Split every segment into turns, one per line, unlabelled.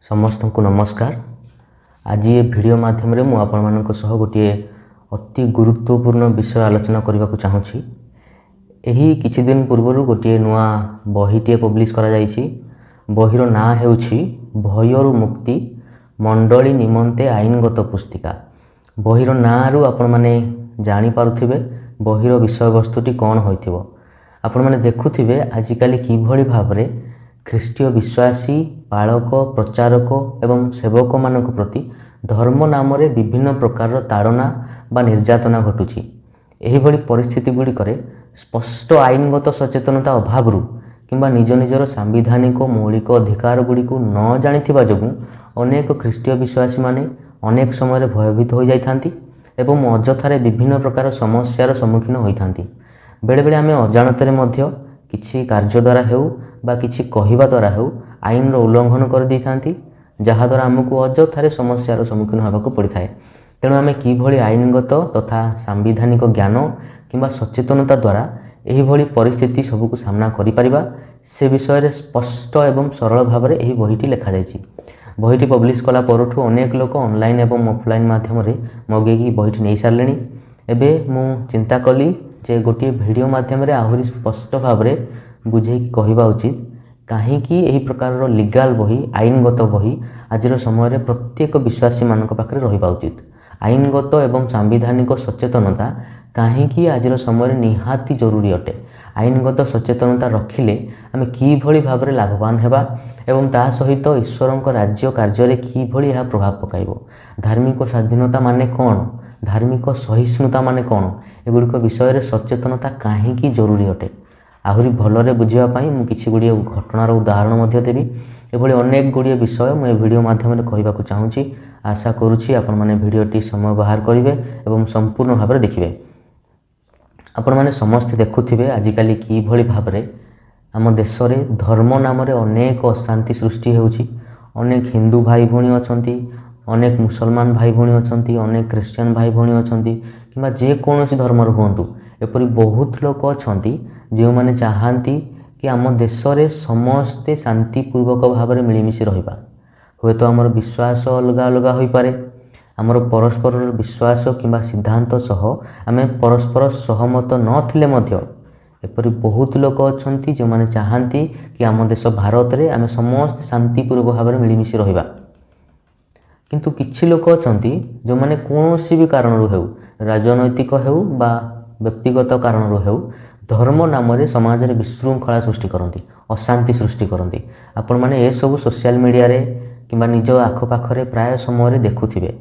समस्त को नमस्कार। आज ये वीडियो माध्यम रे मु आपण मानक सह गोटे अति गुरुत्वपूर्ण विषय आलोचना करने को चाहूँगी। यही किछि दिन पूर्व गोटे नुआ बहीटे पब्लिश करा जाइछि। बहीर ना हेउछि भयरु मुक्ति मंडली निमंते आईनगत पुस्तिका। बहीर ना रु आपण माने जानि पारुथिबे बहीर विषय वस्तुटी कौन होइथिबो। आपण माने देखुथिबे आजिकाली किभଳି भाबरे ख्रीष्टीय विश्वासी पालक प्रचारक एवं सेवक मानक प्रति धर्म नाम रे विभिन्न प्रकार ताड़ना बा निर्यातना घटुची। एही भली परिस्थिति गुड़िकरे स्पष्ट आईनगत सचेतनता अभाव किंबा निज निजर सांविधानिक मौलिक अधिकार गुड़िक न जानिथिबा जोगु अनेक ख्रीष्टीय विश्वासी माने अनेक समय भयभीत हो जाइथांती एवं अजथारे विभिन्न प्रकार समस्यार सम्मुखीन होइथांती। बेले बेले आमे अजाणतरे मध्य किछि कार्य द्वारा हेउ बा किछि कहिबा द्वारा हेउ आईन उल्लंघन कर दैथांती, जहा द्वारा आमको अजथारे समस्यार सम्मुखीन होबाक पड़िथाए। तेणु आमे किभଳି आईनगत तथा सांविधानिक ज्ञान किंबा सचेतनता द्वारा एही भଳି परिस्थिति सबको सामना करि परिबा से विषय रे स्पष्ट एवं सरल भाव में एही बहीटी लिखा जाइछि। बहीटी पब्लिश कला परठु अनेक लोक ऑनलाइन एवं ऑफलाइन माध्यम रे मगेकी बहीटी नै सारलेनी। एबे मु चिंता कली जे गोटे वीडियो माध्यम रे आहुरी स्पष्ट भाव में बुझे कहवा उचित कहीं यही प्रकार लीगल बही आईनगत बही आज समय रे प्रत्येक विश्वासी मानक पाखरे रहिबा उचित। आईनगत एवं सांविधानिक सचेतनता कहीं आज समय निहाती जरूरी अटे। आईनगत सचेतनता रखिले आमे किभଳି भाव में लाभवान हेबा एवं ता सहित ईश्वरंक राज्य कार्य रे किभଳି यह प्रभाव पकाइबो। धार्मिक स्वाधीनता माने कौन, धार्मिक सहिष्णुता माने कौन, एगुड़िक विषय रे सचेतनता कहीं जरूरी अटे। आहुरी भलरे बुझापी मुझे किसी गुड़िए घटनार उदाहरण देवी। एभली अनेक गुड़िए विषय मुझे वीडियो माध्यम कहवाक चाहूँगी। आशा करुँची आपण मैंने भिडियोटी समय बाहर करेंगे और संपूर्ण भाव में देखिए। आपण मैंने समस्ते देखुथिबे आजिकाली किभଳି भाव में आम देश में धर्म नाम अनेक अशांति सृष्टि होउछि। अनेक हिंदू भाई भौणी अछंती, अनेक मुसलमान भाई भौणी अछंती, अनेक क्रिश्चियन भाई भौणी अछंती किंबा जेकोसी धर्मर हुंतु एपरी बहुत लोक अछंती जो माने चाहती कि आम देश में समस्ते शांतिपूर्वक भाव में मिलमिशि रहिबा। हुए तो आमर विश्वास अलग अलग हो पारे, आमर परस्पर विश्वास किंबा सिद्धांत सह आमे परस्पर सहमत नथिले मध्य एपरी बहुत लोक अछंती जो माने चाहती कि आम देश भारत रे आमे समस्त शांतिपूर्वक भाव में मिलमिशि रहिबा। किंतु किछि लोक अछंती जो माने कोनोसी भी कारण हेउ, राजनैतिक हेउ बा व्यक्तिगत कारण हेउ, धर्म नाम रे समाज रे विशृंखला सृष्टि करती, अशांति सृष्टि करती। आपण माने ए सब सोशल मीडिया रे किंबा निज आखपाखरे प्राय समय देखुथिबे।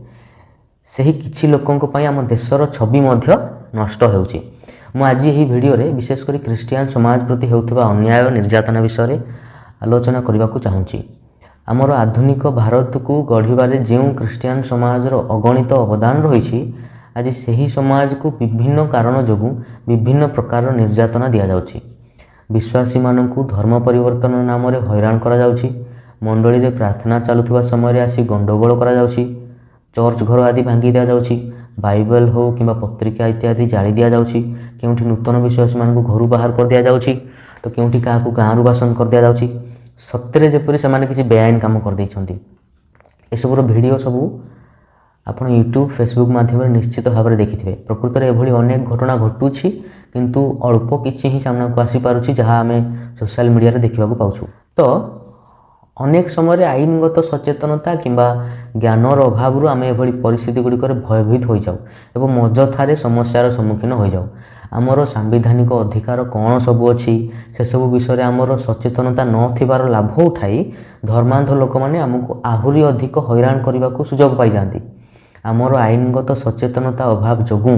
सही किछि लोकंक पई आम देशर छवि मध्य नष्ट हेउछि। मु आज यही वीडियो रे विशेष करी क्रिश्चियन समाज प्रति हेउथिबा अन्याय निर्यातना विषय रे आलोचना करबा को चाहूँगी। आमर आधुनिक भारत को गढ़िबारे जो क्रिश्चियन समाज रो अगणित अवदान रही, आज सही समाज को विभिन्न कारण जोगु विभिन्न प्रकार निर्यातना दि जाउछि। विश्वासी मानकु धर्म परिवर्तन नाम रे हैरान करा जाउछि। मंडली रे प्रार्थना चलुथिबा समय रे आसी गंडगोल करा जाउछि। चर्च घर आदि भांगी दिया जाउछि। बाइबल हो किंबा पत्रिका इत्यादि जाली दिया जाउछि। केउठी नूतन विश्वासी मानकु घरु बाहर कर दिया जाउछि तो केउठी काहाकु गाँरु बासन कर दिया जाउछि। सत्य जेपरि सेमाने किछि बेआईन काम कर दैछन्ति। एसबुर भिडियो सबू आपण यूट्यूब फेसबुक माध्यम निश्चित भाव में देखिथे। प्रकृत में एभली अनेक घटना घटुछि किंतु अल्प किछि ही सामना को आसी पारुछि जहाँ आमे सोशल मीडिया रे देखिबा को पाउछु। तो अनेक समय आईनगत सचेतनता किंबा ज्ञानर अभाव आमे एभली परिस्थिति गुड़िक भयभीत हो जाऊ एवं अजथारे समस्यार सम्मुखीन हो जाऊ। आमर सांविधानिक अधिकार कौन सबू अच्छी से सब विषय आमर सचेतनता नथिबार लाभ उठाई धर्मांध लोक मैंने आमको आहुरी अधिक हैरान करने को सुजोग पाई जाती। आमर आईनगत सचेतनता अभाव जोगुं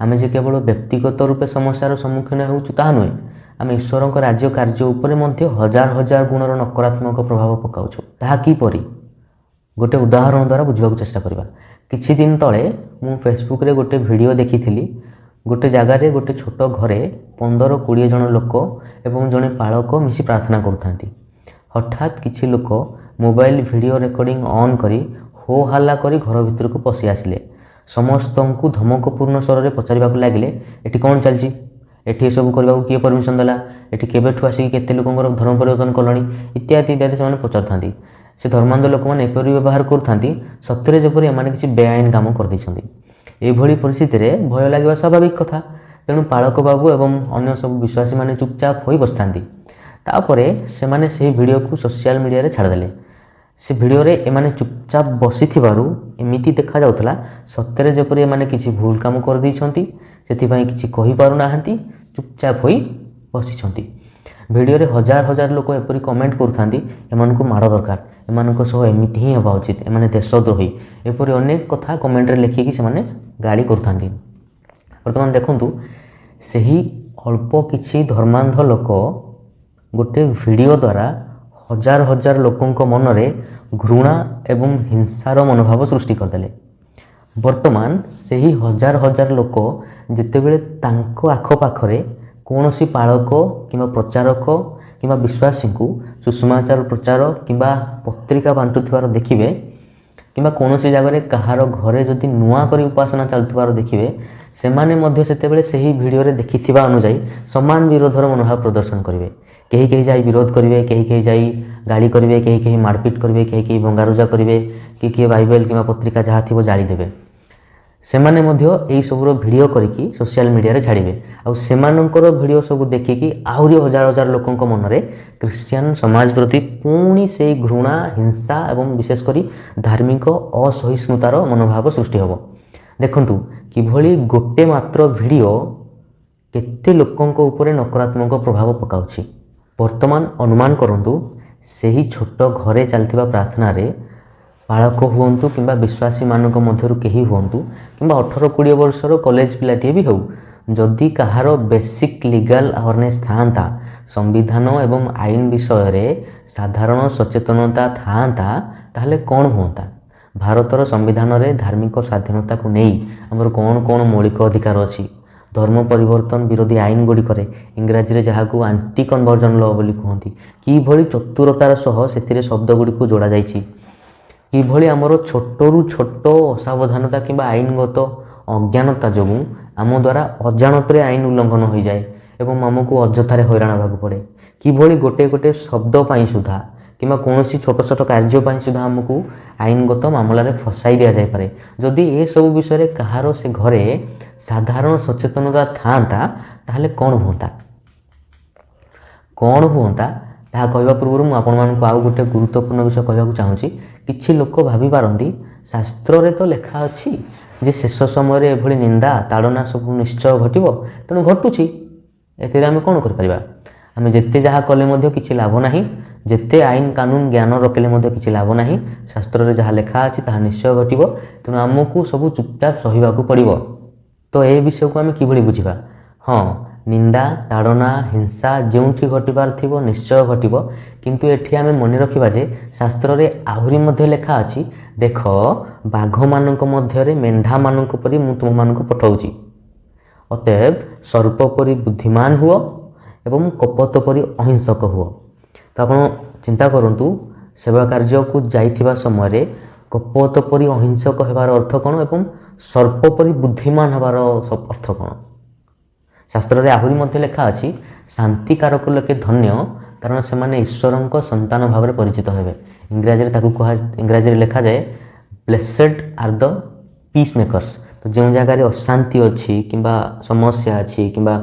आमे जे केवल व्यक्तिगत रूपे समस्यार सम्मुखीन होउछु ताहा नुहे, आमे ईश्वरंक राज्य कार्य उपरे मध्य हजार हजार गुणर नकारात्मक प्रभाव पकाउछु। ताहा किपरि गोटे उदाहरण द्वारा बुझबाक चेष्टा करबा। किछि दिन तळे मु फेसबुक रे गोटे वीडियो देखिथिली। गोटे जगार रे गोटे छोट घरे 15-20 जन लोक एवं जड़े पालक मिसी प्रार्थना करुथांती। हठात किछि लोक मोबाइल वीडियो रिकॉर्डिंग ऑन करी हो हल्ला करी घर भीतर को पशि आसिले। समस्त को धमकपूर्ण स्वर में पचारिबा लगिले एठी कौन चलछि, एठी सब करबा किए परमिशन देला, एठी केबेठु आसी केते लोकंकर धर्म परिवर्तन कलणी इत्यादि इत्यादि से पचारथांती। से धर्मांध लोक मैंने एपरी व्यवहार करथांती सत्यरे जेपरि एमाने किछि बेआईन काम करदैछन्ति। एभଳି परिस्थिति में भय लगे स्वाभाविक कथा। तेणु पालक बाबू एवं अन्य सब विश्वासी माने चुपचाप हो बसता। तापरे से माने से वीडियो को सोशल मीडिया रे छाड़देले। से वीडियो रे एमाने चुपचाप बसी एमती देखा जाउथला सत्यरे जेपरि एमाने किछि भूल काम कर दैछन्ति, सेथिपई किछि कहि पारु नाहंती, चुपचाप होई बसिछन्ति। वीडियो रे हजार हजार लोक एपरि कमेंट करथांती एमानकु माड़ दरकार, एमानक सह एमिति ही हेबा उचित, एमाने देशद्रोही, एपरि अनेक कथा कमेंट रे लिखिकी से माने गाली करथांती। वर्तमान देखंतु सही अल्प किछि धर्मांध लोक गोटे वीडियो द्वारा हजार हजार लोकंक मनरे घृणा एवं हिंसार मनोभाव सृष्टि करदेले। वर्तमान सही हजार हजार लोक जितेबेले तांको आखपाखरे कौनसी पालक किंवा प्रचारक किंवा विश्वासी को सुसमाचार प्रचार किंवा पत्रिका बांटुथिबार देखिबे किंवा कौनसी जगह कहार घरे जदि नुआ करी उपासना चलुथिबार देखिबे, सेमाने मध्य सेतेबेले सही वीडियो रे देखिथिबा अनुसार समान विरोधर मनोभाव प्रदर्शन करिवे। कहीं कहीं जाई विरोध करिवे, कहीं कहीं जाई गाली करिवे, कहीं कहीं मारपिट करिवे, कहीं कहीं भंगारुजा करिवे, कि बाइबल किंवा पत्रिका जहाँ थिबो जाली देबे। सेमाने मध्य एई सबुर वीडियो करिकी सोशल मीडिया रे छाड़िबे। आ सेमानंकर वीडियो सब देखिकी आहुरी हजार हजार लोकंक मनरे क्रिश्चियन समाज प्रति पुणी से घृणा हिंसा एवं विशेषकर धार्मिक असहिष्णुतार मनोभाव सृष्टि हेबो। देखंतु किभली गोटे मात्र वीडियो केते लोकंक उपरे नकारात्मक प्रभाव पकाउछि। वर्तमान अनुमान करंतु सही छोट घरे चलथिबा प्रार्थना रे बालक हुअंतु किंबा विश्वासी मानक मध्यरु केही हुअंतु किंबा 18-20 वर्षर कॉलेज पिलाटी भी हो, जदि कहार बेसिक लीगल अवेयरनेस थांता, संविधान एवं आईन विषय रे साधारण सचेतनता थांता, ताहले कौन हुअंता। भारतर संविधान रे धार्मिक स्वाधीनता को नहीं हमर कौन कौन मौलिक अधिकार अछि। धर्म परिवर्तन विरोधी आईन गुड़िक इंग्राजी रे जहाकू आंटी कन्वर्जन लॉ बोली कहती, कि भली चतुरतार सह सेथिरे शब्द गुड़िक जोड़ा जाइछि। किभली आमर छोटरू छोट असावधानता किंबा आईनगत अज्ञानता जोगु आम द्वारा अजाणतरे आईन उल्लंघन हो जाए एवं आमको अଯଥାରେ हैरान होगा पड़े। किभली गोटे गोटे शब्द पाई सुधा किंबा कोनोसी छोट छोट कार्य पाई सुधा आमको आईनगत मामलारे फसाई दिया जाय पारे। जदि ए सब विषय कहार से घरे साधारण सचेतनता थांता, ताहले कौन हुंता ताहा कहवा पूर्व मुझे आपण आउ गोटे गुरुत्वपूर्ण विषय कहवाक चाहूँगी। किछि लोक भाभी पारती शास्त्र रे तो लेखा अच्छी जे शेष समय एभली निंदा ताड़ना सब निश्चय घटिबो, तेणु घटुछि एथिरे आमे कोन करिपरिबा। आमे जेते जहा कले मध्य किछि लाभ नाही, जेते आईन कानून ज्ञान रखिले मध्य किछि लाभ नाही। शास्त्र रे जहा लेखा अछि ताहा निश्चय घटिबो, तेणु आमको सब चुपचाप सहिबाकू पड़िबो। तो ए विषय को आमे किभली बुझिबा। हाँ, निंदा ताड़ना हिंसा जोंठी घटबार थिबो निश्चय घटिबो, किंतु एठी आमे मने रखिबा जे शास्त्र रे आहुरी मध्य लेखा अछि, देख बाघ मानक मध्य रे मेंढा मानक परि मु तुम मानक पठाउछि। अतएव सर्प परि बुद्धिमान हुओ एवं कपट परि अहिंसक हुओ। तो आपण चिंता करंतु सेवा कार्य को जाइथिबा समय रे कपट परि अहिंसक हेबार अर्थ कोन एवं सर्प परि बुद्धिमान हेबार अर्थ कोन। शास्त्र रे आहुरी मध्य लेखा अछि, शांतिकारक लोके धन्य कारण से माने ईश्वरंक संतान भाव में परिचित हेबे। इंग्राजी रे लेखा जाए blessed are the peace makers. तो जो जगार अशांति अच्छी किंबा समस्या अच्छी किंबा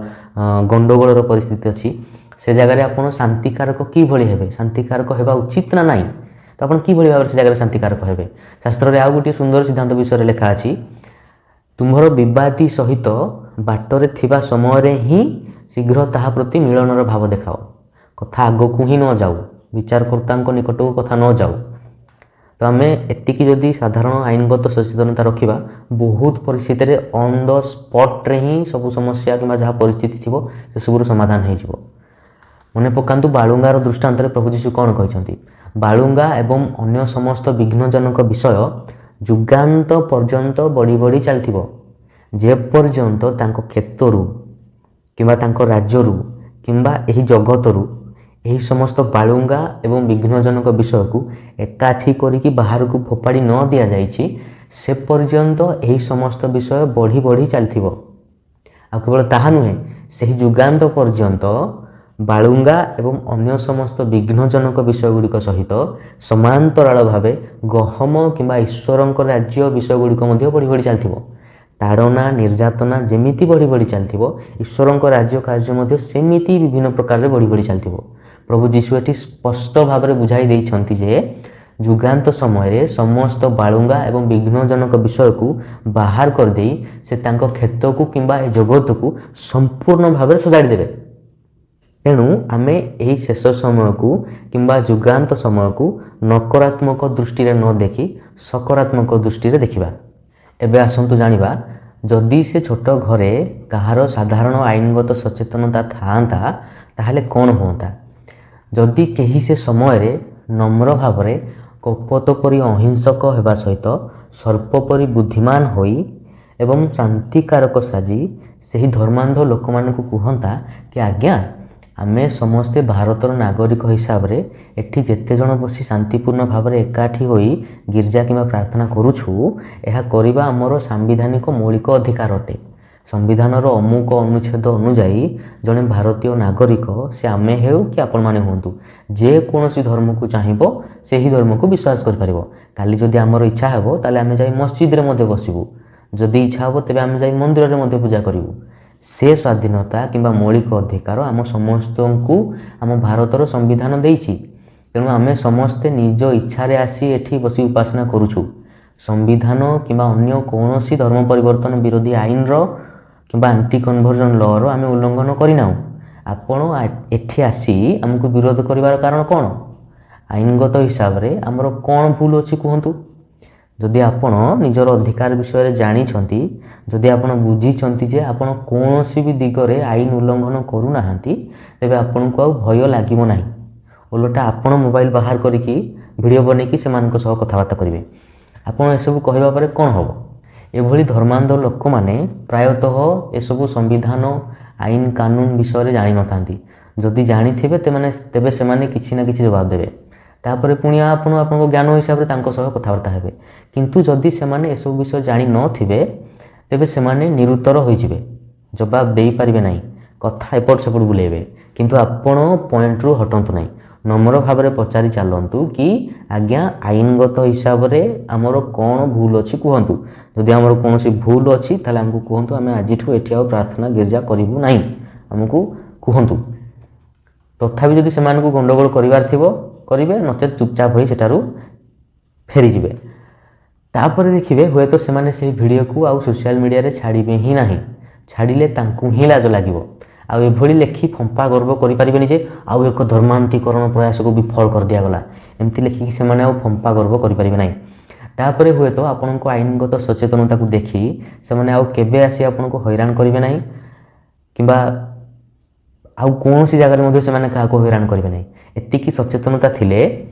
गंडगोलर परिस्थिति अच्छी से जगार आपन शांतिकारक कि भली हेबे, शांतिकारक हेबा उचित ना नहीं, तो आपन कि भली भाव से जगार शांतिकारक हेबे। शास्त्र रे आउ गोटे सुंदर सिद्धांत विषय लेखा अछि, तुम्हर विवादी सहित बाटरे थिबा समय रे ही शीघ्र ताहा प्रति मिलनर भाव देखाओ। कथा आगकू ही न जाऊ, विचारकर्तांक निकटक कथा न जाऊ। तो आम एतिकी जदि साधारण आईनगत सचेतनता रखिबा, बहुत परिस्थिति रे ऑन द स्पॉट रे ही सब समस्या किंबा जहाँ परिस्थिति थिबो से सबुर समाधान हो जिवो। मने पकांतु बालुंगार दृष्टांत रे प्रभु जीशु कौन कहते, बालुंगा एवं अन्य समस्त विघ्नजनक विषय जुगांत पर्यंत बढ़ी बढ़ी चलथिबो, जे पर्यंत तांको क्षेत्रु किंबा तांको राज्यरु किंबा एही जगतरु एही समस्त बालुंगा एवं विघ्नजनक विषय को एकाठी करिकी बाहर को फोपाड़ी न दिया जाइछि, से पर्यंत एही समस्त विषय बढ़ी बढ़ी चलथिबो। आ केवल ताहा नुहे, सेही जुगांत पर्यंत ବାଳୁଙ୍ଗା ଏବଂ ଅନ୍ୟ ସମସ୍ତ ବିଘ୍ନଜନକ ବିଷୟଗୁଡ଼ିକ ସହିତ ସମାନ୍ତରାଳ ଭାବେ ଗହମ କିମ୍ବା ଈଶ୍ୱରଙ୍କ ରାଜ୍ୟ ବିଷୟଗୁଡ଼ିକ ମଧ୍ୟ ବଢ଼ି ବଢ଼ି ଚାଲିଥିବ। ତାଡ଼ନା ନିର୍ଯାତନା ଯେମିତି ବଢ଼ି ବଢ଼ି ଚାଲିଥିବ, ଈଶ୍ୱରଙ୍କ ରାଜ୍ୟ କାର୍ଯ୍ୟ ମଧ୍ୟ ସେମିତି ବିଭିନ୍ନ ପ୍ରକାରରେ ବଢ଼ି ବଢ଼ି ଚାଲିଥିବ। ପ୍ରଭୁ ଯୀଶୁ ଏଠି ସ୍ପଷ୍ଟ ଭାବରେ ବୁଝାଇ ଦେଇଛନ୍ତି ଯେ ଯୁଗାନ୍ତ ସମୟରେ ସମସ୍ତ ବାଳୁଙ୍ଗା ଏବଂ ବିଘ୍ନଜନକ ବିଷୟକୁ ବାହାର କରିଦେଇ ସେ ତାଙ୍କ କ୍ଷେତ୍ରକୁ କିମ୍ବା ଏ ଜଗତକୁ ସମ୍ପୂର୍ଣ୍ଣ ଭାବରେ ସଜାଡ଼ି ଦେବେ। ତେଣୁ ଆମେ ଏହି ଶେଷ ସମୟକୁ କିମ୍ବା ଯୁଗାନ୍ତ ସମୟକୁ ନକାରାତ୍ମକ ଦୃଷ୍ଟିରେ ନ ଦେଖି ସକାରାତ୍ମକ ଦୃଷ୍ଟିରେ ଦେଖିବା। ଏବେ ଆସନ୍ତୁ ଜାଣିବା, ଯଦି ସେ ଛୋଟ ଘରେ କାହାର ସାଧାରଣ ଆଇନଗତ ସଚେତନତା ଥାଆନ୍ତା ତାହେଲେ କ'ଣ ହୁଅନ୍ତା? ଯଦି କେହି ସେ ସମୟରେ ନମ୍ର ଭାବରେ କପଟ ପରି ଅହିଂସକ ହେବା ସହିତ ସର୍ପ ପରି ବୁଦ୍ଧିମାନ ହୋଇ ଏବଂ ଶାନ୍ତିକାରକ ସାଜି ସେହି ଧର୍ମାନ୍ଧ ଲୋକମାନଙ୍କୁ କୁହନ୍ତା କି ଆଜ୍ଞା, ଆମେ ସମସ୍ତେ ଭାରତର ନାଗରିକ ହିସାବରେ ଏଠି ଯେତେ ଜଣ ବସି ଶାନ୍ତିପୂର୍ଣ୍ଣ ଭାବରେ ଏକାଠି ହୋଇ ଗିର୍ଜା କିମ୍ବା ପ୍ରାର୍ଥନା କରୁଛୁ, ଏହା କରିବା ଆମର ସାମ୍ବିଧାନିକ ମୌଳିକ ଅଧିକାର ଅଟେ। ସମ୍ବିଧାନର ଅମୁକ ଅନୁଚ୍ଛେଦ ଅନୁଯାୟୀ ଜଣେ ଭାରତୀୟ ନାଗରିକ, ସେ ଆମେ ହେଉ କି ଆପଣମାନେ ହୁଅନ୍ତୁ, ଯେକୌଣସି ଧର୍ମକୁ ଚାହିଁବ ସେହି ଧର୍ମକୁ ବିଶ୍ୱାସ କରିପାରିବ। କାଲି ଯଦି ଆମର ଇଚ୍ଛା ହେବ ତାହେଲେ ଆମେ ଯାଇ ମସଜିଦରେ ମଧ୍ୟ ବସିବୁ, ଯଦି ଇଚ୍ଛା ହେବ ତେବେ ଆମେ ଯାଇ ମନ୍ଦିରରେ ମଧ୍ୟ ପୂଜା କରିବୁ। ସେ ସ୍ୱାଧୀନତା କିମ୍ବା ମୌଳିକ ଅଧିକାର ଆମ ସମସ୍ତଙ୍କୁ ଆମ ଭାରତର ସମ୍ବିଧାନ ଦେଇଛି। ତେଣୁ ଆମେ ସମସ୍ତେ ନିଜ ଇଚ୍ଛାରେ ଆସି ଏଠି ବସି ଉପାସନା କରୁଛୁ। ସମ୍ବିଧାନ କିମ୍ବା ଅନ୍ୟ କୌଣସି ଧର୍ମ ପରିବର୍ତ୍ତନ ବିରୋଧୀ ଆଇନର କିମ୍ବା ଆଣ୍ଟି କନଭର୍ଜନ୍ ଲର ଆମେ ଉଲ୍ଲଙ୍ଘନ କରିନାହୁଁ। ଆପଣ ଏଠି ଆସି ଆମକୁ ବିରୋଧ କରିବାର କାରଣ କ'ଣ? ଆଇନଗତ ହିସାବରେ ଆମର କ'ଣ ଭୁଲ ଅଛି କୁହନ୍ତୁ? ଯଦି ଆପଣ ନିଜର ଅଧିକାର ବିଷୟରେ ଜାଣିଛନ୍ତି, ଯଦି ଆପଣ ବୁଝିଛନ୍ତି ଯେ ଆପଣ କୌଣସି ବି ଦିଗରେ ଆଇନ ଉଲ୍ଲଙ୍ଘନ କରୁନାହାନ୍ତି, ତେବେ ଆପଣଙ୍କୁ ଆଉ ଭୟ ଲାଗିବ ନାହିଁ। ଓଲଟା ଆପଣ ମୋବାଇଲ ବାହାର କରିକି ଭିଡ଼ିଓ ବନେଇକି ସେମାନଙ୍କ ସହ କଥାବାର୍ତ୍ତା କରିବେ। ଆପଣ ଏସବୁ କହିବା ପରେ କ'ଣ ହେବ? ଏଭଳି ଧର୍ମାନ୍ଧ ଲୋକମାନେ ପ୍ରାୟତଃ ଏସବୁ ସମ୍ବିଧାନ ଆଇନ କାନୁନ ବିଷୟରେ ଜାଣିନଥାନ୍ତି। ଯଦି ଜାଣିଥିବେ ତେବେ ସେମାନେ କିଛି ନା କିଛି ଜବାବ ଦେବେ। ତାପରେ ପୁଣି ଆପଣଙ୍କ ଜ୍ଞାନ ହିସାବରେ ତାଙ୍କ ସହ କଥାବାର୍ତ୍ତା ହେବେ। କିନ୍ତୁ ଯଦି ସେମାନେ ଏସବୁ ବିଷୟ ଜାଣିନଥିବେ ତେବେ ସେମାନେ ନିରୁତ୍ତର ହୋଇଯିବେ, ଜବାବ ଦେଇପାରିବେ ନାହିଁ, କଥା ଏପଟ ସେପଟ ବୁଲେଇବେ। କିନ୍ତୁ ଆପଣ ପଏଣ୍ଟରୁ ହଟନ୍ତୁ ନାହିଁ, ନମ୍ର ଭାବରେ ପଚାରି ଚାଲନ୍ତୁ କି ଆଜ୍ଞା, ଆଇନଗତ ହିସାବରେ ଆମର କ'ଣ ଭୁଲ ଅଛି କୁହନ୍ତୁ। ଯଦି ଆମର କୌଣସି ଭୁଲ ଅଛି ତାହେଲେ ଆମକୁ କୁହନ୍ତୁ, ଆମେ ଆଜିଠୁ ଏଠି ଆଉ ପ୍ରାର୍ଥନା ଗିର୍ଜା କରିବୁ ନାହିଁ, ଆମକୁ କୁହନ୍ତୁ। ତଥାପି ଯଦି ସେମାନଙ୍କୁ ଗଣ୍ଡଗୋଳ କରିବାର ଥିବ କରିବେ, ନଚେତ୍ ଚୁପଚାପ ହୋଇ ସେଠାରୁ ଫେରିଯିବେ। ତାପରେ ଦେଖିବେ ହୁଏତ ସେମାନେ ସେହି ଭିଡ଼ିଓକୁ ଆଉ ସୋସିଆଲ ମିଡ଼ିଆରେ ଛାଡ଼ିବେ ହିଁ ନାହିଁ। ଛାଡ଼ିଲେ ତାଙ୍କୁ ହିଁ ଲାଜ ଲାଗିବ। ଆଉ ଏଭଳି ଲେଖି ଫମ୍ପା ଗର୍ବ କରିପାରିବେନି ଯେ ଆଉ ଏକ ଧର୍ମାନ୍ତୀକରଣ ପ୍ରୟାସକୁ ବିଫଳ କରିଦିଆଗଲା। ଏମିତି ଲେଖିକି ସେମାନେ ଆଉ ଫମ୍ପା ଗର୍ବ କରିପାରିବେ ନାହିଁ। ତାପରେ ହୁଏତ ଆପଣଙ୍କ ଆଇନଗତ ସଚେତନତାକୁ ଦେଖି ସେମାନେ ଆଉ କେବେ ଆସି ଆପଣଙ୍କୁ ହଇରାଣ କରିବେ ନାହିଁ, କିମ୍ବା ଆଉ କୌଣସି ଜାଗାରେ ମଧ୍ୟ ସେମାନେ କାହାକୁ ହଇରାଣ କରିବେ ନାହିଁ। ଏତିକି ସଚେତନତା ଥିଲେ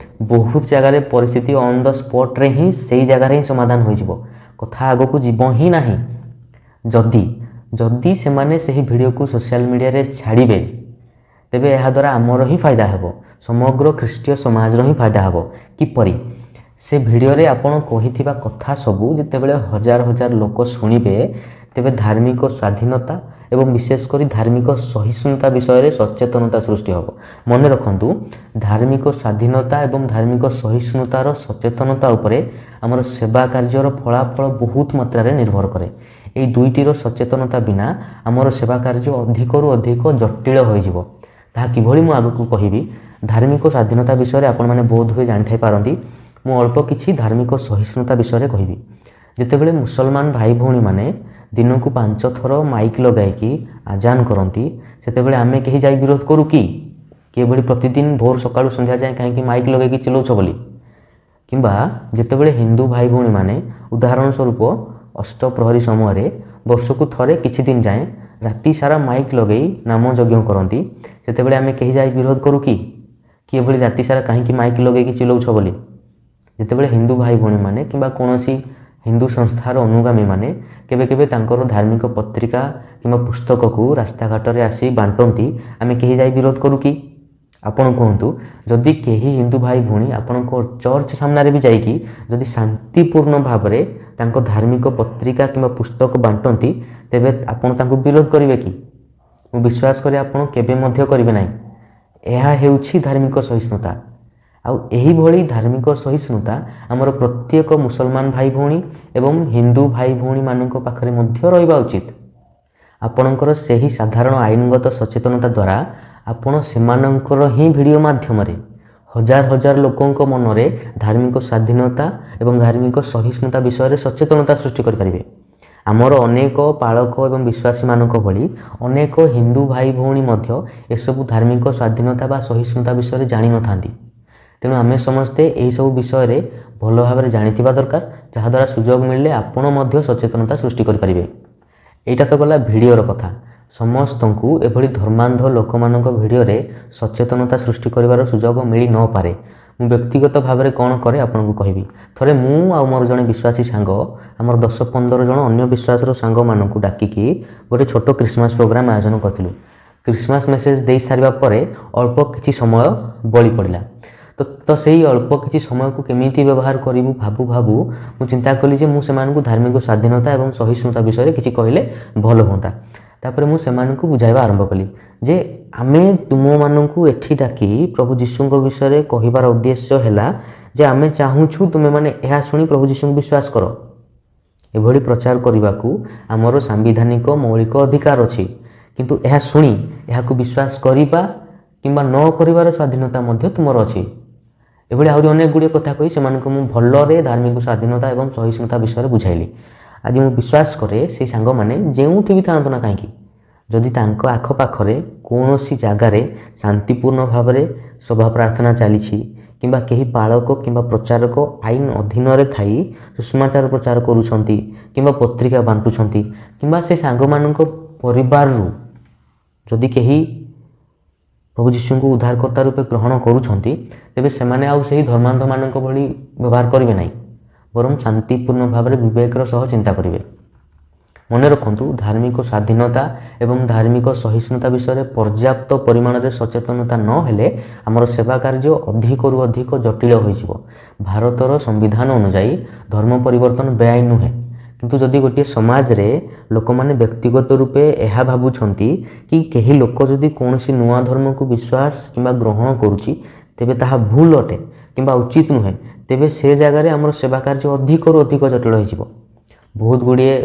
ବହୁତ ଜାଗାରେ ପରିସ୍ଥିତି ଅନ୍ ଦ ସ୍ପଟ୍ରେ ହିଁ ସେଇ ଜାଗାରେ ହିଁ ସମାଧାନ ହୋଇଯିବ, କଥା ଆଗକୁ ଯିବ ହିଁ ନାହିଁ। ଯଦି ସେମାନେ ସେହି ଭିଡ଼ିଓକୁ ସୋସିଆଲ ମିଡ଼ିଆରେ ଛାଡ଼ିବେ ତେବେ ଏହାଦ୍ୱାରା ଆମର ହିଁ ଫାଇଦା ହେବ, ସମଗ୍ର ଖ୍ରୀଷ୍ଟୀୟ ସମାଜର ହିଁ ଫାଇଦା ହେବ। କିପରି? ସେ ଭିଡ଼ିଓରେ ଆପଣ କହିଥିବା କଥା ସବୁ ଯେତେବେଳେ ହଜାର ହଜାର ଲୋକ ଶୁଣିବେ, ତେବେ ଧାର୍ମିକ ସ୍ୱାଧୀନତା ଏବଂ ବିଶେଷ କରି ଧାର୍ମିକ ସହିଷ୍ଣୁତା ବିଷୟରେ ସଚେତନତା ସୃଷ୍ଟି ହେବ। ମନେ ରଖନ୍ତୁ, ଧାର୍ମିକ ସ୍ୱାଧୀନତା ଏବଂ ଧାର୍ମିକ ସହିଷ୍ଣୁତାର ସଚେତନତା ଉପରେ ଆମର ସେବା କାର୍ଯ୍ୟର ଫଳାଫଳ ବହୁତ ମାତ୍ରାରେ ନିର୍ଭର କରେ। ଏହି ଦୁଇଟିର ସଚେତନତା ବିନା ଆମର ସେବା କାର୍ଯ୍ୟ ଅଧିକରୁ ଅଧିକ ଜଟିଳ ହୋଇଯିବ। ତାହା କିଭଳି ମୁଁ ଆଗକୁ କହିବି। ଧାର୍ମିକ ସ୍ୱାଧୀନତା ବିଷୟରେ ଆପଣମାନେ ବୋଧହୁଏ ଜାଣିଥାଇପାରନ୍ତି। ମୁଁ ଅଳ୍ପ କିଛି ଧାର୍ମିକ ସହିଷ୍ଣୁତା ବିଷୟରେ କହିବି। ଯେତେବେଳେ ମୁସଲମାନ ଭାଇ ଭଉଣୀମାନେ ଦିନକୁ 5 ଥର ମାଇକ୍ ଲଗାଇକି ଆଜାନ କରନ୍ତି, ସେତେବେଳେ ଆମେ କେହି ଯାଇ ବିରୋଧ କରୁ କି? ଏଭଳି ପ୍ରତିଦିନ ଭୋର ସକାଳୁ ସନ୍ଧ୍ୟା ଯାଏଁ କାହିଁକି ମାଇକ୍ ଲଗାଇକି ଚିଲଉଛ ବୋଲି? କିମ୍ବା ଯେତେବେଳେ ହିନ୍ଦୁ ଭାଇ ଭଉଣୀମାନେ ଉଦାହରଣ ସ୍ୱରୂପ ଅଷ୍ଟପ୍ରହରୀ ସମୟରେ ବର୍ଷକୁ ଥରେ କିଛି ଦିନ ଯାଏଁ ରାତି ସାରା ମାଇକ୍ ଲଗାଇ ନାମ ଯଜ୍ଞ କରନ୍ତି, ସେତେବେଳେ ଆମେ କେହି ଯାଇ ବିରୋଧ କରୁ କି ଏଭଳି ରାତି ସାରା କାହିଁକି ମାଇକ୍ ଲଗାଇକି ଚିଲଉଛ ବୋଲି? ଯେତେବେଳେ ହିନ୍ଦୁ ଭାଇ ଭଉଣୀମାନେ କିମ୍ବା କୌଣସି ହିନ୍ଦୁ ସଂସ୍ଥାର ଅନୁଗାମୀମାନେ କେବେ କେବେ ତାଙ୍କର ଧାର୍ମିକ ପତ୍ରିକା କିମ୍ବା ପୁସ୍ତକକୁ ରାସ୍ତାଘାଟରେ ଆସି ବାଣ୍ଟନ୍ତି, ଆମେ କେହି ଯାଇ ବିରୋଧ କରୁ କି? ଆପଣ କୁହନ୍ତୁ, ଯଦି କେହି ହିନ୍ଦୁ ଭାଇ ଭଉଣୀ ଆପଣଙ୍କ ଚର୍ଚ୍ଚ ସାମ୍ନାରେ ବି ଯାଇକି ଯଦି ଶାନ୍ତିପୂର୍ଣ୍ଣ ଭାବରେ ତାଙ୍କ ଧାର୍ମିକ ପତ୍ରିକା କିମ୍ବା ପୁସ୍ତକ ବାଣ୍ଟନ୍ତି, ତେବେ ଆପଣ ତାଙ୍କୁ ବିରୋଧ କରିବେ କି? ମୁଁ ବିଶ୍ୱାସ କରେ ଆପଣ କେବେ ମଧ୍ୟ କରିବେ ନାହିଁ। ଏହା ହେଉଛି ଧାର୍ମିକ ସହିଷ୍ଣୁତା। ଆଉ ଏହିଭଳି ଧାର୍ମିକ ସହିଷ୍ଣୁତା ଆମର ପ୍ରତ୍ୟେକ ମୁସଲମାନ ଭାଇ ଭଉଣୀ ଏବଂ ହିନ୍ଦୁ ଭାଇ ଭଉଣୀମାନଙ୍କ ପାଖରେ ମଧ୍ୟ ରହିବା ଉଚିତ। ଆପଣଙ୍କର ସେହି ସାଧାରଣ ଆଇନଗତ ସଚେତନତା ଦ୍ୱାରା ଆପଣ ସେମାନଙ୍କର ହିଁ ଭିଡ଼ିଓ ମାଧ୍ୟମରେ ହଜାର ହଜାର ଲୋକଙ୍କ ମନରେ ଧାର୍ମିକ ସ୍ୱାଧୀନତା ଏବଂ ଧାର୍ମିକ ସହିଷ୍ଣୁତା ବିଷୟରେ ସଚେତନତା ସୃଷ୍ଟି କରିପାରିବେ। ଆମର ଅନେକ ପାଳକ ଏବଂ ବିଶ୍ୱାସୀମାନଙ୍କ ଭଳି ଅନେକ ହିନ୍ଦୁ ଭାଇ ଭଉଣୀ ମଧ୍ୟ ଏସବୁ ଧାର୍ମିକ ସ୍ୱାଧୀନତା ବା ସହିଷ୍ଣୁତା ବିଷୟରେ ଜାଣିନଥାନ୍ତି। ତେଣୁ ଆମେ ସମସ୍ତେ ଏହିସବୁ ବିଷୟରେ ଭଲ ଭାବରେ ଜାଣିଥିବା ଦରକାର, ଯାହାଦ୍ୱାରା ସୁଯୋଗ ମିଳିଲେ ଆପଣ ମଧ୍ୟ ସଚେତନତା ସୃଷ୍ଟି କରିପାରିବେ। ଏଇଟା ତ ଗଲା ଭିଡ଼ିଓର କଥା। ସମସ୍ତଙ୍କୁ ଏଭଳି ଧର୍ମାନ୍ଧ ଲୋକମାନଙ୍କ ଭିଡ଼ିଓରେ ସଚେତନତା ସୃଷ୍ଟି କରିବାର ସୁଯୋଗ ମିଳି ନପାରେ। ମୁଁ ବ୍ୟକ୍ତିଗତ ଭାବରେ କ'ଣ କରେ ଆପଣଙ୍କୁ କହିବି। ଥରେ ମୁଁ ଆଉ ମୋର ଜଣେ ବିଶ୍ୱାସୀ ସାଙ୍ଗ ଆମର 10-15 ଜଣ ଅନ୍ୟ ବିଶ୍ୱାସର ସାଙ୍ଗମାନଙ୍କୁ ଡାକିକି ଗୋଟେ ଛୋଟ ଖ୍ରୀଷ୍ଟମାସ ପ୍ରୋଗ୍ରାମ ଆୟୋଜନ କରିଥିଲୁ। ଖ୍ରୀଷ୍ଟମାସ ମେସେଜ ଦେଇସାରିବା ପରେ ଅଳ୍ପ କିଛି ସମୟ ବଳି ପଡ଼ିଲା। ତ ସେଇ ଅଳ୍ପ କିଛି ସମୟକୁ କେମିତି ବ୍ୟବହାର କରିବୁ ଭାବୁ ଭାବୁ ମୁଁ ଚିନ୍ତା କଲି ଯେ ମୁଁ ସେମାନଙ୍କୁ ଧାର୍ମିକ ସ୍ୱାଧୀନତା ଏବଂ ସହିଷ୍ଣୁତା ବିଷୟରେ କିଛି କହିଲେ ଭଲ ହୁଅନ୍ତା। ତାପରେ ମୁଁ ସେମାନଙ୍କୁ ବୁଝାଇବା ଆରମ୍ଭ କଲି ଯେ ଆମେ ତୁମମାନଙ୍କୁ ଏଠି ଡାକି ପ୍ରଭୁ ଯୀଶୁଙ୍କ ବିଷୟରେ କହିବାର ଉଦ୍ଦେଶ୍ୟ ହେଲା ଯେ ଆମେ ଚାହୁଁଛୁ ତୁମେମାନେ ଏହା ଶୁଣି ପ୍ରଭୁ ଯୀଶୁଙ୍କୁ ବିଶ୍ୱାସ କର। ଏଭଳି ପ୍ରଚାର କରିବାକୁ ଆମର ସାମ୍ବିଧାନିକ ମୌଳିକ ଅଧିକାର ଅଛି, କିନ୍ତୁ ଏହା ଶୁଣି ଏହାକୁ ବିଶ୍ୱାସ କରିବା କିମ୍ବା ନ କରିବାର ସ୍ୱାଧୀନତା ମଧ୍ୟ ତୁମର ଅଛି। ଏଭଳି ଆହୁରି ଅନେକ ଗୁଡ଼ିଏ କଥା କହି ସେମାନଙ୍କୁ ମୁଁ ଭଲରେ ଧାର୍ମିକ ସ୍ୱାଧୀନତା ଏବଂ ସହିଷ୍ଣୁତା ବିଷୟରେ ବୁଝାଇଲି। ଆଜି ମୁଁ ବିଶ୍ୱାସ କରେ ସେହି ସାଙ୍ଗମାନେ ଯେଉଁଠି ବି ଥାଆନ୍ତୁ ନା କାହିଁକି, ଯଦି ତାଙ୍କ ଆଖପାଖରେ କୌଣସି ଜାଗାରେ ଶାନ୍ତିପୂର୍ଣ୍ଣ ଭାବରେ ସଭା ପ୍ରାର୍ଥନା ଚାଲିଛି କିମ୍ବା କେହି ପାଳକ କିମ୍ବା ପ୍ରଚାରକ ଆଇନ ଅଧୀନରେ ଥାଇ ସୁଷମାଚାର ପ୍ରଚାର କରୁଛନ୍ତି କିମ୍ବା ପତ୍ରିକା ବାଣ୍ଟୁଛନ୍ତି କିମ୍ବା ସେ ସାଙ୍ଗମାନଙ୍କ ପରିବାରରୁ ଯଦି କେହି ପ୍ରଭୁ ଯୀଶୁଙ୍କୁ ଉଦ୍ଧାରକର୍ତ୍ତା ରୂପେ ଗ୍ରହଣ କରୁଛନ୍ତି, ତେବେ ସେମାନେ ଆଉ ସେହି ଧର୍ମାନ୍ଧମାନଙ୍କ ଭଳି ବ୍ୟବହାର କରିବେ ନାହିଁ, ବରଂ ଶାନ୍ତିପୂର୍ଣ୍ଣ ଭାବରେ ବିବେକର ସହ ଚିନ୍ତା କରିବେ। ମନେ ରଖନ୍ତୁ, ଧାର୍ମିକ ସ୍ୱାଧୀନତା ଏବଂ ଧାର୍ମିକ ସହିଷ୍ଣୁତା ବିଷୟରେ ପର୍ଯ୍ୟାପ୍ତ ପରିମାଣରେ ସଚେତନତା ନ ହେଲେ ଆମର ସେବା କାର୍ଯ୍ୟ ଅଧିକରୁ ଅଧିକ ଜଟିଳ ହୋଇଯିବ। ଭାରତର ସମ୍ବିଧାନ ଅନୁଯାୟୀ ଧର୍ମ ପରିବର୍ତ୍ତନ ବେଆଇନ ନୁହେଁ, କିନ୍ତୁ ଯଦି ଗୋଟିଏ ସମାଜରେ ଲୋକମାନେ ବ୍ୟକ୍ତିଗତ ରୂପେ ଏହା ଭାବୁଛନ୍ତି କି କେହି ଲୋକ ଯଦି କୌଣସି ନୂଆ ଧର୍ମକୁ ବିଶ୍ୱାସ କିମ୍ବା ଗ୍ରହଣ କରୁଛି ତେବେ ତାହା ଭୁଲ ଅଟେ କିମ୍ବା ଉଚିତ ନୁହେଁ, ତେବେ ସେ ଜାଗାରେ ଆମର ସେବା କାର୍ଯ୍ୟ ଅଧିକରୁ ଅଧିକ ଜଟିଳ ହୋଇଯିବ। ବହୁତ ଗୁଡ଼ିଏ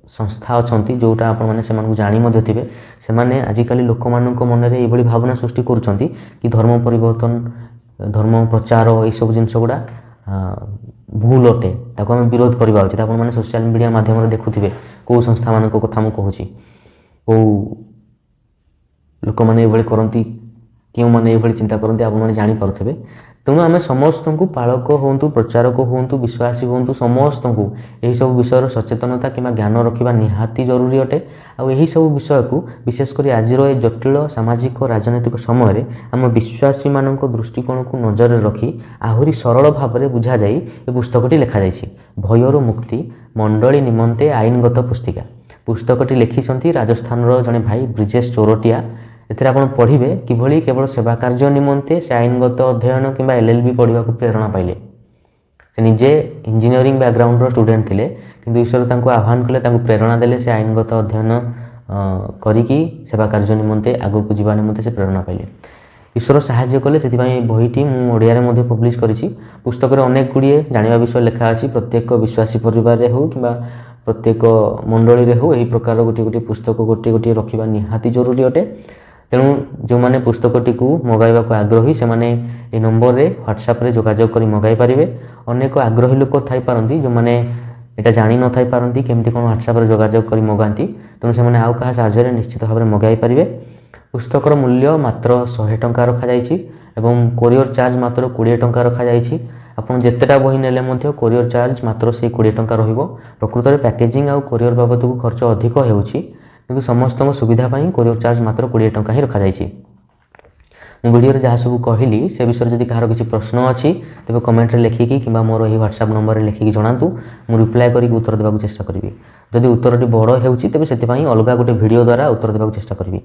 ସଂସ୍ଥା ଅଛନ୍ତି ଯେଉଁଟା ଆପଣମାନେ ସେମାନଙ୍କୁ ଜାଣି ମଧ୍ୟ ଥିବେ। ସେମାନେ ଆଜିକାଲି ଲୋକମାନଙ୍କ ମନରେ ଏଇଭଳି ଭାବନା ସୃଷ୍ଟି କରୁଛନ୍ତି କି ଧର୍ମ ପରିବର୍ତ୍ତନ, ଧର୍ମ ପ୍ରଚାର ଏଇସବୁ ଜିନିଷ ଗୁଡ଼ା ଭୁଲ ଅଟେ, ତାକୁ ଆମେ ବିରୋଧ କରିବା ଉଚିତ। ଆପଣମାନେ ସୋସିଆଲ ମିଡ଼ିଆ ମାଧ୍ୟମରେ ଦେଖୁଥିବେ କେଉଁ ସଂସ୍ଥାମାନଙ୍କ କଥା ମୁଁ କହୁଛି, କେଉଁ ଲୋକମାନେ ଏଇଭଳି କରନ୍ତି, କେଉଁମାନେ ଏଇଭଳି ଚିନ୍ତା କରନ୍ତି ଆପଣମାନେ ଜାଣିପାରୁଥିବେ। ତେଣୁ ଆମେ ସମସ୍ତଙ୍କୁ, ପାଳକ ହୁଅନ୍ତୁ, ପ୍ରଚାରକ ହୁଅନ୍ତୁ, ବିଶ୍ୱାସୀ ହୁଅନ୍ତୁ, ସମସ୍ତଙ୍କୁ ଏହିସବୁ ବିଷୟର ସଚେତନତା କିମ୍ବା ଜ୍ଞାନ ରଖିବା ନିହାତି ଜରୁରୀ ଅଟେ। ଆଉ ଏହିସବୁ ବିଷୟକୁ ବିଶେଷ କରି ଆଜିର ଏ ଜଟିଳ ସାମାଜିକ ରାଜନୈତିକ ସମୟରେ ଆମ ବିଶ୍ୱାସୀମାନଙ୍କ ଦୃଷ୍ଟିକୋଣକୁ ନଜରରେ ରଖି ଆହୁରି ସରଳ ଭାବରେ ବୁଝାଯାଇ ଏ ପୁସ୍ତକଟି ଲେଖାଯାଇଛି। ଭୟରୁ ମୁକ୍ତି ମଣ୍ଡଳୀ ନିମନ୍ତେ ଆଇନଗତ ପୁସ୍ତିକା। ପୁସ୍ତକଟି ଲେଖିଛନ୍ତି ରାଜସ୍ଥାନର ଜଣେ ଭାଇ ବ୍ରିଜେଶ ଚୋରଟିଆ। ଏଥିରେ ଆପଣ ପଢ଼ିବେ କିଭଳି କେବଳ ସେବା କାର୍ଯ୍ୟ ନିମନ୍ତେ ସେ ଆଇନଗତ ଅଧ୍ୟୟନ କିମ୍ବା LLB ପଢ଼ିବାକୁ ପ୍ରେରଣା ପାଇଲେ। ସେ ନିଜେ ଇଞ୍ଜିନିୟରିଂ ବ୍ୟାକଗ୍ରାଉଣ୍ଡର ଷ୍ଟୁଡେଣ୍ଟ ଥିଲେ, କିନ୍ତୁ ଈଶ୍ୱର ତାଙ୍କୁ ଆହ୍ୱାନ କଲେ, ତାଙ୍କୁ ପ୍ରେରଣା ଦେଲେ, ସେ ଆଇନଗତ ଅଧ୍ୟୟନ କରିକି ସେବା କାର୍ଯ୍ୟ ନିମନ୍ତେ ଆଗକୁ ଯିବା ନିମନ୍ତେ ସେ ପ୍ରେରଣା ପାଇଲେ। ଈଶ୍ୱର ସାହାଯ୍ୟ କଲେ, ସେଥିପାଇଁ ଏହି ବହିଟି ମୁଁ ଓଡ଼ିଆରେ ମଧ୍ୟ ପବ୍ଲିଶ କରିଛି। ପୁସ୍ତକରେ ଅନେକ ଗୁଡ଼ିଏ ଜାଣିବା ବିଷୟ ଲେଖା ଅଛି। ପ୍ରତ୍ୟେକ ବିଶ୍ୱାସୀ ପରିବାରରେ ହେଉ କିମ୍ବା ପ୍ରତ୍ୟେକ ମଣ୍ଡଳୀରେ ହେଉ ଏହି ପ୍ରକାର ଗୋଟିଏ ଗୋଟିଏ ପୁସ୍ତକ ଗୋଟିଏ ଗୋଟିଏ ରଖିବା ନିହାତି ଜରୁରୀ ଅଟେ। ତେଣୁ ଯେଉଁମାନେ ପୁସ୍ତକଟିକୁ ମଗାଇବାକୁ ଆଗ୍ରହୀ ସେମାନେ ଏହି ନମ୍ବରରେ ହ୍ୱାଟ୍ସଆପ୍ରେ ଯୋଗାଯୋଗ କରି ମଗାଇ ପାରିବେ। ଅନେକ ଆଗ୍ରହୀ ଲୋକ ଥାଇପାରନ୍ତି ଯେଉଁମାନେ এটা ଜାଣି ନଥାଇପାରନ୍ତି କେମିତି କ'ଣ ହ୍ୱାଟ୍ସଆପ୍ରେ ଯୋଗାଯୋଗ କରି ମଗାନ୍ତି, ତେଣୁ ସେମାନେ ଆଉ କାହା ସାହାଯ୍ୟରେ ନିଶ୍ଚିତ ଭାବରେ ମଗାଇ ପାରିବେ। ପୁସ୍ତକର ମୂଲ୍ୟ ମାତ୍ର 100 ଟଙ୍କା ରଖାଯାଇଛି ଏବଂ କୋରିଅର ଚାର୍ଜ ମାତ୍ର 20 ଟଙ୍କା ରଖାଯାଇଛି। ଆପଣ ଯେତେଟା ବହି ନେଲେ ମଧ୍ୟ କୋରିଅର ଚାର୍ଜ ମାତ୍ର ସେଇ 20 ଟଙ୍କା ରହିବ। ପ୍ରକୃତରେ ପ୍ୟାକେଜିଂ ଆଉ କୋରିଅର ବାବଦକୁ ଖର୍ଚ୍ଚ ଅଧିକ ହେଉଛି, କିନ୍ତୁ ସମସ୍ତଙ୍କ ସୁବିଧା ପାଇଁ କୋରିଅର ଚାର୍ଜ ମାତ୍ର 20 ଟଙ୍କା ହିଁ ରଖାଯାଇଛି। ମୁଁ ଭିଡ଼ିଓରେ ଯାହା ସବୁ କହିଲି ସେ ବିଷୟରେ ଯଦି କାହାର କିଛି ପ୍ରଶ୍ନ ଅଛି ତେବେ କମେଣ୍ଟରେ ଲେଖିକି କିମ୍ବା ମୋର ଏହି ହ୍ୱାଟ୍ସଆପ୍ ନମ୍ବରରେ ଲେଖିକି ଜଣାନ୍ତୁ। ମୁଁ ରିପ୍ଲାଏ କରିକି ଉତ୍ତର ଦେବାକୁ ଚେଷ୍ଟା କରିବି। ଯଦି ଉତ୍ତରଟି ବଡ଼ ହେଉଛି ତେବେ ସେଥିପାଇଁ ଅଲଗା ଗୋଟେ ଭିଡ଼ିଓ ଦ୍ୱାରା ଉତ୍ତର ଦେବାକୁ ଚେଷ୍ଟା କରିବି।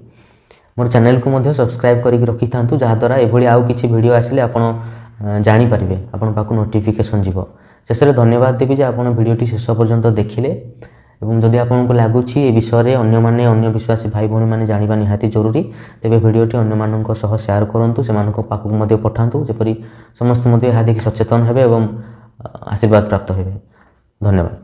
ମୋର ଚ୍ୟାନେଲକୁ ମଧ୍ୟ ସବସ୍କ୍ରାଇବ୍ କରିକି ରଖିଥାନ୍ତୁ, ଯାହାଦ୍ୱାରା ଏଭଳି ଆଉ କିଛି ଭିଡ଼ିଓ ଆସିଲେ ଆପଣ ଜାଣିପାରିବେ, ଆପଣଙ୍କ ପାଖକୁ ନୋଟିଫିକେସନ୍ ଯିବ। ଶେଷରେ ଧନ୍ୟବାଦ ଦେବି ଯେ ଆପଣ ଭିଡ଼ିଓଟି ଶେଷ ପର୍ଯ୍ୟନ୍ତ ଦେଖିଲେ ଏବଂ ଯଦି ଆପଣଙ୍କୁ ଲାଗୁଛି ଏ ବିଷୟରେ ଅନ୍ୟ ବିଶ୍ୱାସୀ ଭାଇ ଭଉଣୀମାନେ ଜାଣିବା ନିହାତି ଜରୁରୀ, ତେବେ ଭିଡ଼ିଓଟି ଅନ୍ୟମାନଙ୍କ ସହ ସେୟାର କରନ୍ତୁ, ସେମାନଙ୍କ ପାଖକୁ ମଧ୍ୟ ପଠାନ୍ତୁ, ଯେପରି ସମସ୍ତେ ମଧ୍ୟ ଏହା ଦେଖି ସଚେତନ ହେବେ ଏବଂ ଆଶୀର୍ବାଦ ପ୍ରାପ୍ତ ହେବେ। ଧନ୍ୟବାଦ।